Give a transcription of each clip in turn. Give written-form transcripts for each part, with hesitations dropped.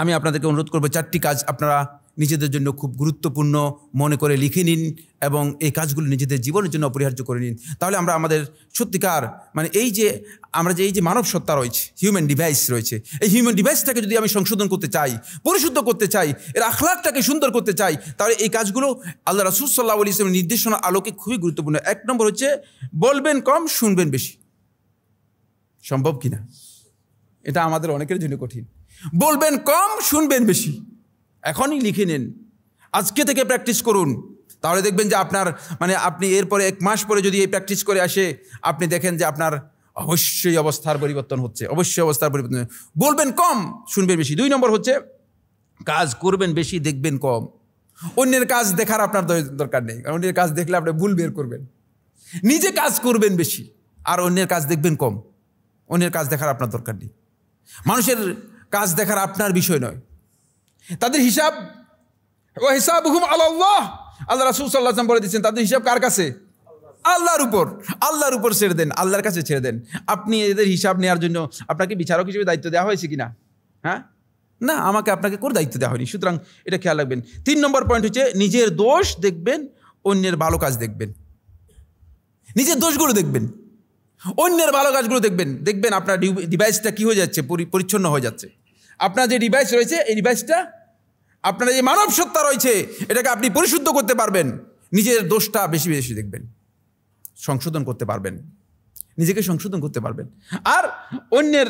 আমি আপনাদেরকে অনুরোধ করব 4টি কাজ আপনারা নিজেদের জন্য খুব গুরুত্বপূর্ণ মনে করে লিখে নিন এবং এই কাজগুলো নিজেদের জীবনের জন্য অপরিহার্য করে নিন। তাহলে আমরা আমাদের সত্যিকার মানে এই যে মানব সত্তা রয়েছে, হিউম্যান ডিভাইস রয়েছে, এই হিউম্যান ডিভাইসটাকে যদি আমি সংশোধন করতে চাই, পরিশুদ্ধ করতে চাই, এর আখলাকটাকে সুন্দর করতে চাই, তাহলে এই কাজগুলো আল্লাহ রাসূল সাল্লাল্লাহু আলাইহি ওয়াসাল্লামের নির্দেশনা আলোকে খুবই গুরুত্বপূর্ণ। 1 নম্বর হচ্ছে বলবেন কম, শুনবেন বেশি। সম্ভব কিনা? এটা আমাদের অনেকের জন্য কঠিন। বলবেন কম, শুনবেন বেশি। এখনই লিখে নেন, আজকে থেকে প্র্যাকটিস করুন। তাহলে দেখবেন যে আপনার আপনি এরপরে 1 মাস পরে যদি এই প্র্যাকটিস করে আসে, আপনি দেখেন যে আপনার অবশ্যই অবস্থার পরিবর্তন হচ্ছে, অবশ্যই অবস্থার পরিবর্তন। বলবেন কম, শুনবেন বেশি। 2 নম্বর হচ্ছে কাজ করবেন বেশি, দেখবেন কম। অন্যের কাজ দেখার আপনার দরকার নেই, কারণ অন্যের কাজ দেখলে আপনি ভুল বের করবেন। নিজে কাজ করবেন বেশি আর অন্যের কাজ দেখবেন কম। অন্যের কাজ দেখার আপনার দরকার নেই। মানুষের কাজ দেখার আপনার বিষয় নয়। তাদের হিসাব ওয়া হিসাবুহুম আলাল্লাহ, আল্লাহ রাসূল সাল্লাল্লাহু আলাইহি ওয়াসাল্লাম বলে দিয়েছেন তাদের হিসাব কার কাছে? আল্লাহর উপর ছেড়ে দেন, আল্লাহর কাছে ছেড়ে দেন। আপনি এদের হিসাব নেওয়ার জন্য আপনাকে বিচারক হিসেবে দায়িত্ব দেওয়া হয়েছে কিনা? হ্যাঁ, না, আপনাকে কোনো দায়িত্ব দেওয়া হয়নি। সুতরাং এটা খেয়াল রাখবেন। 3 নম্বর পয়েন্ট হচ্ছে নিজের দোষ দেখবেন, অন্যের ভালো কাজ দেখবেন। নিজের দোষগুলো দেখবেন, অন্যের ভালো কাজগুলো দেখবেন। দেখবেন আপনার ডিভাইসটা কি হয়ে যাচ্ছে, পরিচ্ছন্ন হয়ে যাচ্ছে। আপনার যে ডিভাইস রয়েছে, এই ডিভাইসটা আপনার যে মানব সত্তা রয়েছে, এটাকে আপনি পরিশুদ্ধ করতে পারবেন। নিজের দোষটা বেশি বেশি দেখবেন, সংশোধন করতে পারবেন, নিজেকে সংশোধন করতে পারবেন। আর অন্যের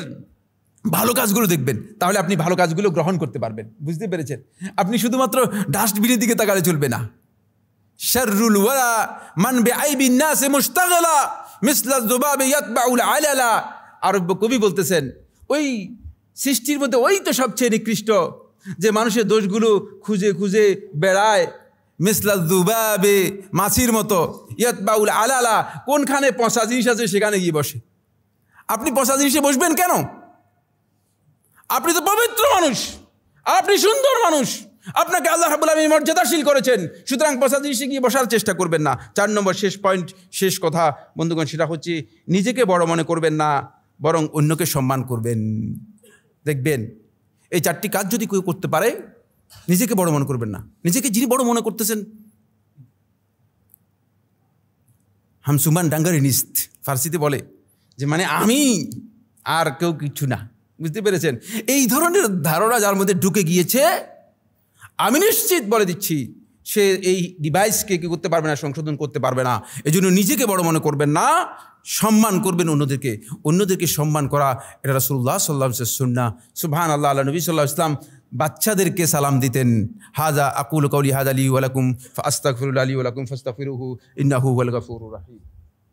ভালো কাজগুলো দেখবেন, তাহলে আপনি ভালো কাজগুলো গ্রহণ করতে পারবেন। বুঝতে পেরেছেন? আপনি শুধুমাত্র ডাস্টবিনের দিকে তাকালে চলবে না। শাররুল ওয়ারা মান বিআইবিন নাস মুশতাগিলা মিসলা যুবাব ইয়াতবাউল আলালা। আরব্য কবি বলতেছেন, ওই সৃষ্টির মধ্যে ওই তো সবচেয়ে নিকৃষ্ট যে মানুষের দোষগুলো খুঁজে খুঁজে বেড়ায়। মিসলা যুবাবে, মাছির মতো, ইয়াতবাউল আলালা, কোনখানে পচা জিনিস আছে সেখানে গিয়ে বসে। আপনি পচা জিনিসে বসবেন কেন? আপনি তো পবিত্র মানুষ, আপনি সুন্দর মানুষ, আপনাকে আল্লাহ রাব্বুল আলামিন মর্যাদাশীল করেছেন। সুতরাং পচা জিনিসে গিয়ে বসার চেষ্টা করবেন না। 4 নম্বর শেষ কথা বন্ধুগণ, সেটা হচ্ছে নিজেকে বড় মনে করবেন না, বরং অন্যকে সম্মান করবেন। দেখবেন এই 4টি কাজ যদি কেউ করতে পারে, নিজেকে বড় মনে করবেন না। নিজেকে যিনি বড় মনে করতেছেন, হামসুমান ডাঙ্গারি নিস্ত ফার্সিতে বলে যে আমি আর কেউ কিছু না। বুঝতে পেরেছেন? এই ধরনের ধারণা যার মধ্যে ঢুকে গিয়েছে, আমি নিশ্চিত বলে দিচ্ছি, সে এই ডিভাইসকে কি করতে পারবে না, সংশোধন করতে পারবে না। এজন্য নিজেকে বড় মনে করবেন না, সম্মান করবেন অন্যদেরকে সম্মান করা এটা রাসূলুল্লাহ সাল্লাল্লাহু আলাইহি ওয়াসাল্লাম সুন্নাহ। সুবহানাল্লাহ। আল্লাহ নবী সাল্লাল্লাহু আলাইহি ওয়াসাল্লাম বাচ্চাদেরকে সালাম দিতেন। হাযা আকুলু কাওলি হাযা লি ওয়া লাকুম ফাস্তাগফিরু লি ওয়া লাকুম ফাস্তাগফিরুহু ইন্নাহু হুয়াল গফুরুর রহিম।